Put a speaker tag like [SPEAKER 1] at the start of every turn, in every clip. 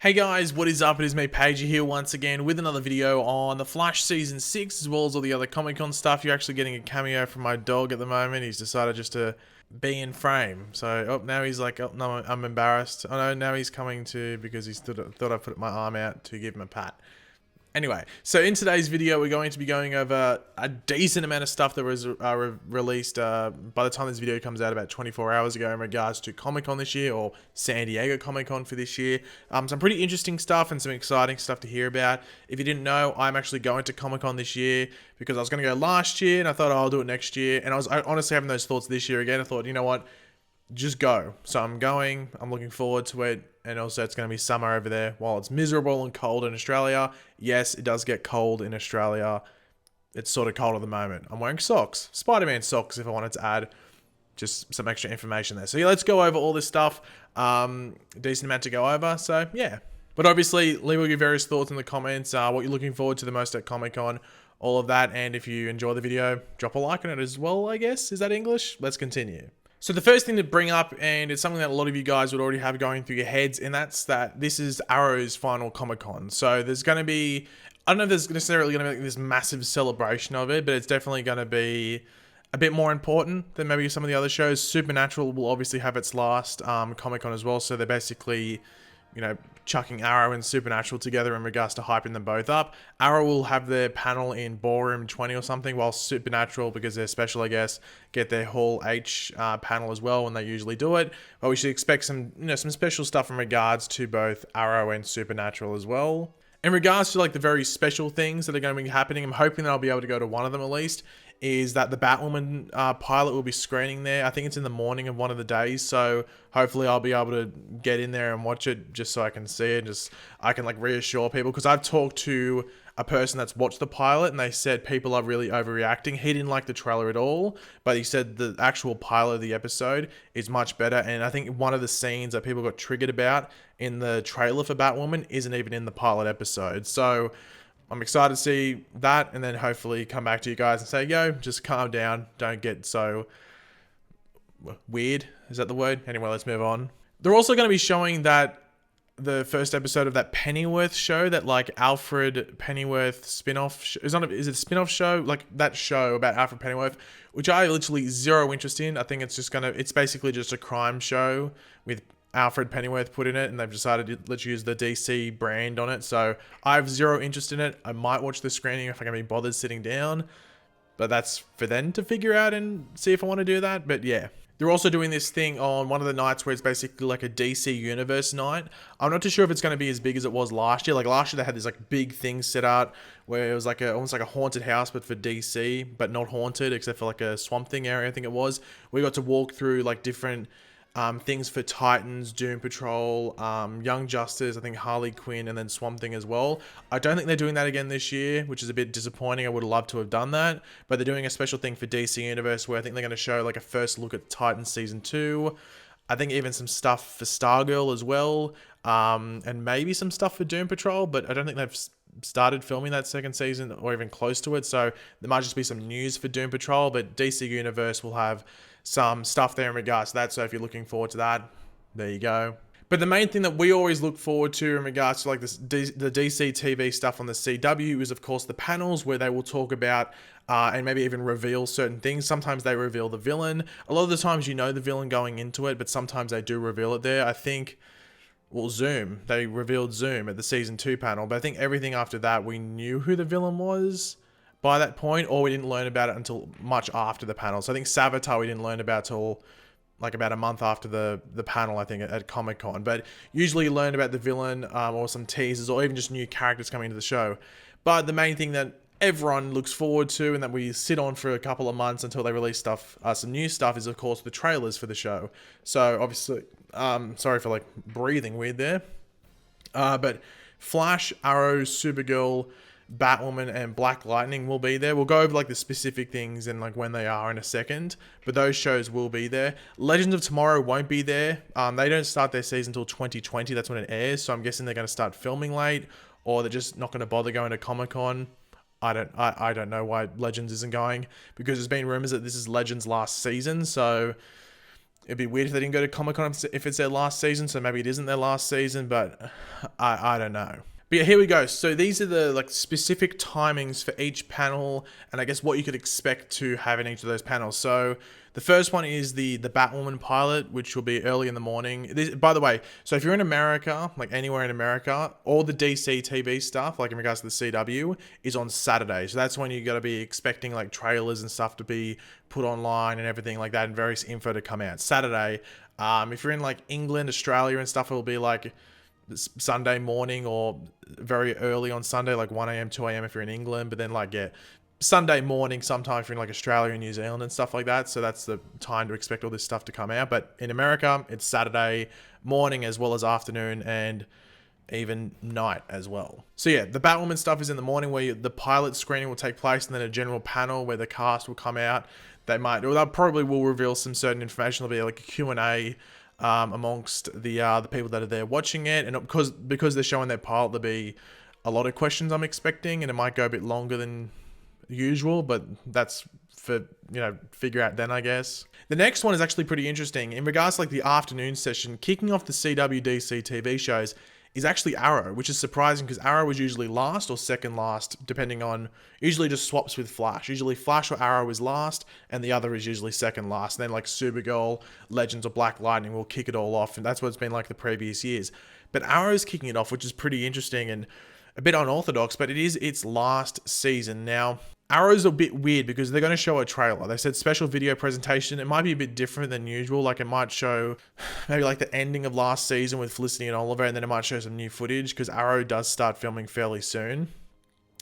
[SPEAKER 1] Hey guys, what is up? It is me, Pagey, here once again with another video on The Flash Season 6, as well as all the other Comic-Con stuff. You're actually getting a cameo from my dog at the moment. He's decided just to be in frame. So, now he's like, oh, no, I'm embarrassed. Oh no, now he's coming to, because he thought I put my arm out to give him a pat. Anyway, so in today's video, we're going to be going over a decent amount of stuff that was released by the time this video comes out about 24 hours ago in regards to Comic-Con this year, or San Diego Comic-Con for this year. Some pretty interesting stuff and some exciting stuff to hear about. If you didn't know, I'm actually going to Comic-Con this year because I was going to go last year and I thought, oh, I'll do it next year. And I honestly having those thoughts this year again. I thought, you know what? Just go. So I'm going. I'm looking forward to it. And also it's going to be summer over there while it's miserable and cold in Australia. Yes, it does get cold in Australia. It's sort of cold at the moment. I'm wearing socks. Spider-Man socks if I wanted to add just some extra information there. So yeah, let's go over all this stuff. Decent amount to go over. So yeah. But obviously, leave all your various thoughts in the comments. What you're looking forward to the most at Comic-Con. All of that. And if you enjoy the video, drop a like on it as well, I guess. Is that English? Let's continue. So the first thing to bring up, and it's something that a lot of you guys would already have going through your heads, and that's that this is Arrow's final Comic-Con. So there's going to be, I don't know if there's necessarily going to be like this massive celebration of it, but it's definitely going to be a bit more important than maybe some of the other shows. Supernatural will obviously have its last Comic-Con as well, so they're basically, you know, chucking Arrow and Supernatural together in regards to hyping them both up. Arrow will have their panel in Ballroom 20 or something, while Supernatural, because they're special, I guess, get their Hall H panel as well when they usually do it. But we should expect some, some special stuff in regards to both Arrow and Supernatural as well. In regards to like the very special things that are going to be happening, I'm hoping that I'll be able to go to one of them at least, is that the Batwoman pilot will be screening there. I think it's in the morning of one of the days, so hopefully I'll be able to get in there and watch it just so I can see it, I can like reassure people, because I've talked to a person that's watched the pilot and they said people are really overreacting. He didn't like the trailer at all, but he said the actual pilot of the episode is much better, and I think one of the scenes that people got triggered about in the trailer for Batwoman isn't even in the pilot episode. So I'm excited to see that, and then hopefully come back to you guys and say, yo, just calm down. Don't get so weird. Is that the word? Anyway, let's move on. They're also going to be showing that the first episode of that Pennyworth show, that like Alfred Pennyworth spin-off is it a spin-off show? Like that show about Alfred Pennyworth, which I literally zero interest in. I think it's basically just a crime show with Alfred Pennyworth put in it, and they've decided to let's use the DC brand on it. So I have zero interest in it. I might watch the screening if I can be bothered sitting down, but that's for them to figure out and see if I want to do that. But yeah, they're also doing this thing on one of the nights where it's basically like a DC Universe night. I'm not too sure if it's going to be as big as it was last year. Like last year they had this like big thing set out where it was like almost like a haunted house, but for DC, but not haunted except for like a Swamp Thing area, I think it was. We got to walk through like different things for Titans, Doom Patrol, Young Justice, I think Harley Quinn, and then Swamp Thing as well. I don't think they're doing that again this year, which is a bit disappointing. I would have loved to have done that, but they're doing a special thing for DC Universe where I think they're going to show like a first look at Titans Season 2. I think even some stuff for Stargirl as well, and maybe some stuff for Doom Patrol, but I don't think they've started filming that second season or even close to it, so there might just be some news for Doom Patrol, but DC Universe will have some stuff there in regards to that, so if you're looking forward to that, there you go. But the main thing that we always look forward to in regards to like the DC TV stuff on the CW is of course the panels where they will talk about and maybe even reveal certain things. Sometimes they reveal the villain. A lot of the times you know the villain going into it, but sometimes they do reveal it there. I think, well, Zoom. They revealed Zoom at the Season 2 panel, but I think everything after that we knew who the villain was by that point, or we didn't learn about it until much after the panel. So I think Savitar we didn't learn about till like about a month after the panel, I think, at Comic-Con. But usually you learn about the villain or some teasers or even just new characters coming into the show. But the main thing that everyone looks forward to and that we sit on for a couple of months until they release stuff, some new stuff, is of course the trailers for the show. So obviously, sorry for like breathing weird there. But Flash, Arrow, Supergirl, Batwoman, and Black Lightning will be there. We'll go over like the specific things and like when they are in a second, but those shows will be there. Legends of Tomorrow won't be there. They don't start their season until 2020. That's when it airs. So I'm guessing they're going to start filming late, or they're just not going to bother going to Comic-Con. I don't know why Legends isn't going, because there's been rumors that this is Legends' last season. So It'd be weird if they didn't go to Comic-Con if it's their last season, so maybe it isn't their last season, but I don't know. But yeah, here we go. So these are the like specific timings for each panel, and I guess what you could expect to have in each of those panels. So the first one is the Batwoman pilot, which will be early in the morning. This, by the way, so if you're in America, like anywhere in America, all the DC TV stuff, like in regards to the CW, is on Saturday. So that's when you got to be expecting like trailers and stuff to be put online and everything like that, and various info to come out Saturday. If you're in like England, Australia and stuff, it'll be like Sunday morning or very early on Sunday, like 1 a.m, 2 a.m. if you're in England, but then like, yeah, Sunday morning sometime if you're in like Australia and New Zealand and stuff like that. So that's the time to expect all this stuff to come out. But in America, it's Saturday morning as well as afternoon and even night as well. So yeah, the Batwoman stuff is in the morning where the pilot screening will take place, and then a general panel where the cast will come out. They probably will reveal some certain information. There'll be like a Q&A amongst the people that are there watching it, and because they're showing their pilot, there'll be a lot of questions I'm expecting, and it might go a bit longer than usual, but that's for figure out then, I guess. The next one is actually pretty interesting in regards to like the afternoon session. Kicking off the CWDC TV shows is actually Arrow, which is surprising because Arrow was usually last or second last, depending on, usually just swaps with Flash. Usually Flash or Arrow is last, and the other is usually second last. And then like Supergirl, Legends, or Black Lightning will kick it all off, and that's what it's been like the previous years. But Arrow's kicking it off, which is pretty interesting and a bit unorthodox, but it is its last season. Now, Arrow's a bit weird because they're going to show a trailer. They said special video presentation. It might be a bit different than usual. Like it might show maybe like the ending of last season with Felicity and Oliver, and then it might show some new footage because Arrow does start filming fairly soon.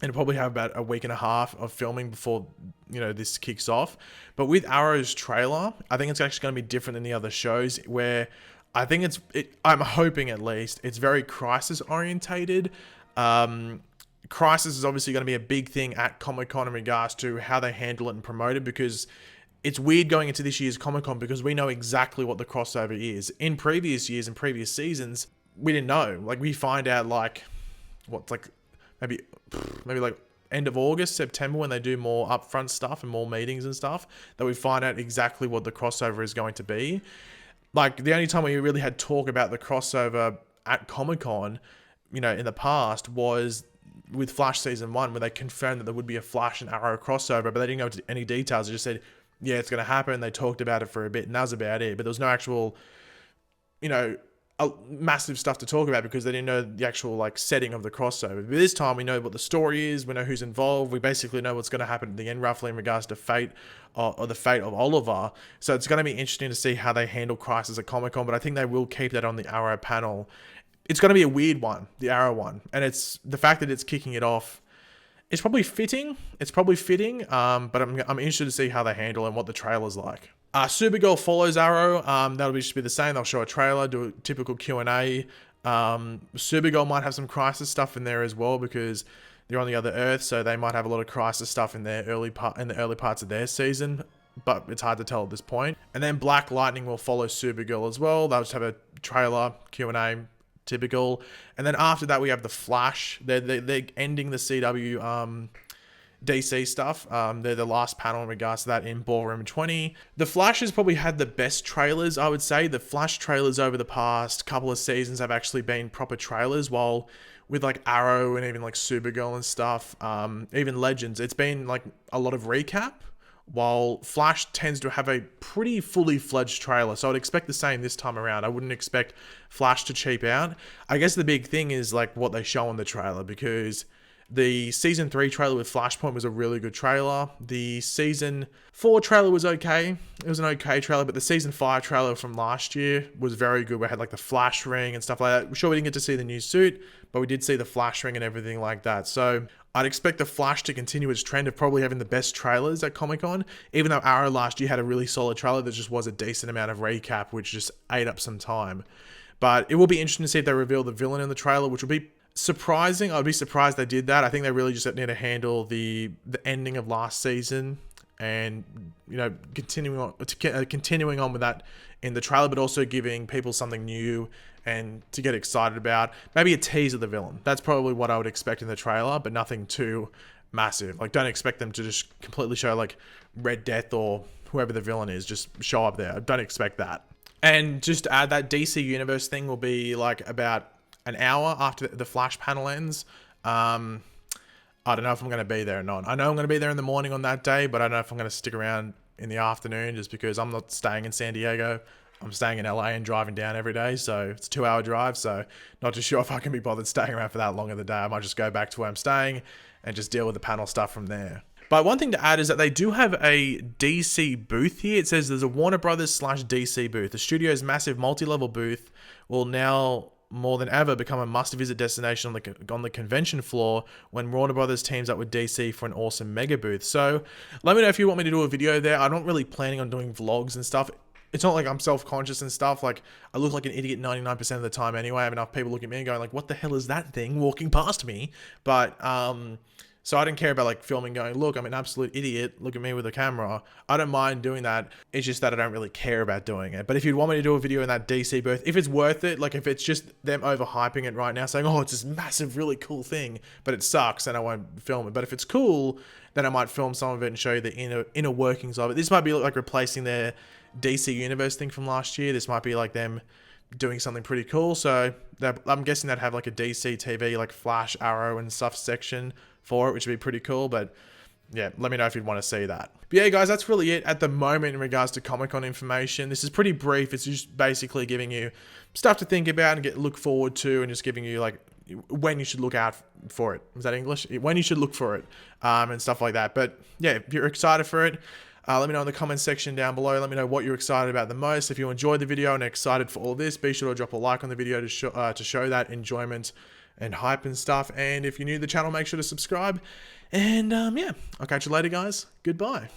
[SPEAKER 1] And it'll probably have about a week and a half of filming before, this kicks off. But with Arrow's trailer, I think it's actually going to be different than the other shows, where I think I'm hoping at least, it's very crisis orientated. Crisis is obviously going to be a big thing at Comic-Con in regards to how they handle it and promote it, because it's weird going into this year's Comic-Con because we know exactly what the crossover is. In previous years and previous seasons, we didn't know. Like we find out maybe like end of August, September, when they do more upfront stuff and more meetings and stuff, that we find out exactly what the crossover is going to be. Like the only time we really had talk about the crossover at Comic-Con, in the past was with Flash season 1, where they confirmed that there would be a Flash and Arrow crossover, but they didn't go into any details. They just said, yeah, it's going to happen. They talked about it for a bit, and that was about it. But there was no actual, massive stuff to talk about because they didn't know the actual like setting of the crossover. But this time we know what the story is. We know who's involved. We basically know what's going to happen at the end, roughly, in regards to fate or the fate of Oliver. So it's going to be interesting to see how they handle Crisis at Comic-Con, but I think they will keep that on the Arrow panel. It's going to be a weird one, the Arrow one. And it's the fact that it's kicking it off. It's probably fitting. But I'm interested to see how they handle it and what the trailer's like. Supergirl follows Arrow. That'll just be the same. They'll show a trailer, do a typical Q&A. Supergirl might have some Crisis stuff in there as well because they're on the other Earth, so they might have a lot of Crisis stuff in the early parts of their season. But it's hard to tell at this point. And then Black Lightning will follow Supergirl as well. They'll just have a trailer, Q&A. Typical. And then after that we have the Flash. They're ending the CW DC stuff. They're the last panel in regards to that in Ballroom 20. The Flash has probably had the best trailers, I would say. The Flash trailers over the past couple of seasons have actually been proper trailers, while with like Arrow and even like Supergirl and stuff, even Legends, it's been like a lot of recap, while Flash tends to have a pretty fully fledged trailer. So I'd expect the same this time around. I wouldn't expect Flash to cheap out. I guess the big thing is like what they show in the trailer, because the season 3 trailer with Flashpoint was a really good trailer. The season 4 trailer was okay. It was an okay trailer, but the season 5 trailer from last year was very good. We had like the Flash ring and stuff like that. Sure, we didn't get to see the new suit, but we did see the Flash ring and everything like that. So I'd expect the Flash to continue its trend of probably having the best trailers at Comic-Con, even though Arrow last year had a really solid trailer that just was a decent amount of recap, which just ate up some time. But it will be interesting to see if they reveal the villain in the trailer, which will be surprising. I'd be surprised they did that. I think they really just need to handle the ending of last season and continuing on with that in the trailer, but also giving people something new and to get excited about. Maybe a tease of the villain. That's probably what I would expect in the trailer, but nothing too massive. Like, don't expect them to just completely show like Red Death or whoever the villain is, just show up there. Don't expect that. And just to add, that DC Universe thing will be like about an hour after the Flash panel ends. I don't know if I'm going to be there or not. I know I'm going to be there in the morning on that day, but I don't know if I'm going to stick around in the afternoon just because I'm not staying in San Diego. I'm staying in LA and driving down every day, so it's a 2-hour drive, so not too sure if I can be bothered staying around for that long of the day. I might just go back to where I'm staying and just deal with the panel stuff from there. But one thing to add is that they do have a DC booth here. It says there's a Warner Brothers / DC booth. The studio's massive multi-level booth will now more than ever become a must-visit destination on the convention floor when Warner Brothers teams up with DC for an awesome mega booth. So let me know if you want me to do a video there. I'm not really planning on doing vlogs and stuff. It's not like I'm self-conscious and stuff. Like, I look like an idiot 99% of the time anyway. I have enough people looking at me and going like, what the hell is that thing walking past me? But so I don't care about like filming going, look, I'm an absolute idiot, look at me with a camera. I don't mind doing that. It's just that I don't really care about doing it. But if you'd want me to do a video in that DC booth, if it's worth it, like if it's just them overhyping it right now, saying, oh, it's this massive, really cool thing, but it sucks, then I won't film it. But if it's cool, then I might film some of it and show you the inner workings of it. This might be like replacing their DC Universe thing from last year. This might be like them doing something pretty cool. So I'm guessing they'd have like a DC TV, like Flash, Arrow and stuff section for it, which would be pretty cool. But yeah, let me know if you'd want to see that. But yeah, guys, that's really it at the moment in regards to Comic-Con information. This is pretty brief. It's just basically giving you stuff to think about and look forward to, and just giving you like when you should look out for it. Is that English? When you should look for it, and stuff like that. But yeah, if you're excited for it, let me know in the comments section down below. Let me know what you're excited about the most. If you enjoyed the video and are excited for all this, be sure to drop a like on the video to show that enjoyment and hype and stuff. And if you're new to the channel, make sure to subscribe. And yeah, I'll catch you later, guys. Goodbye.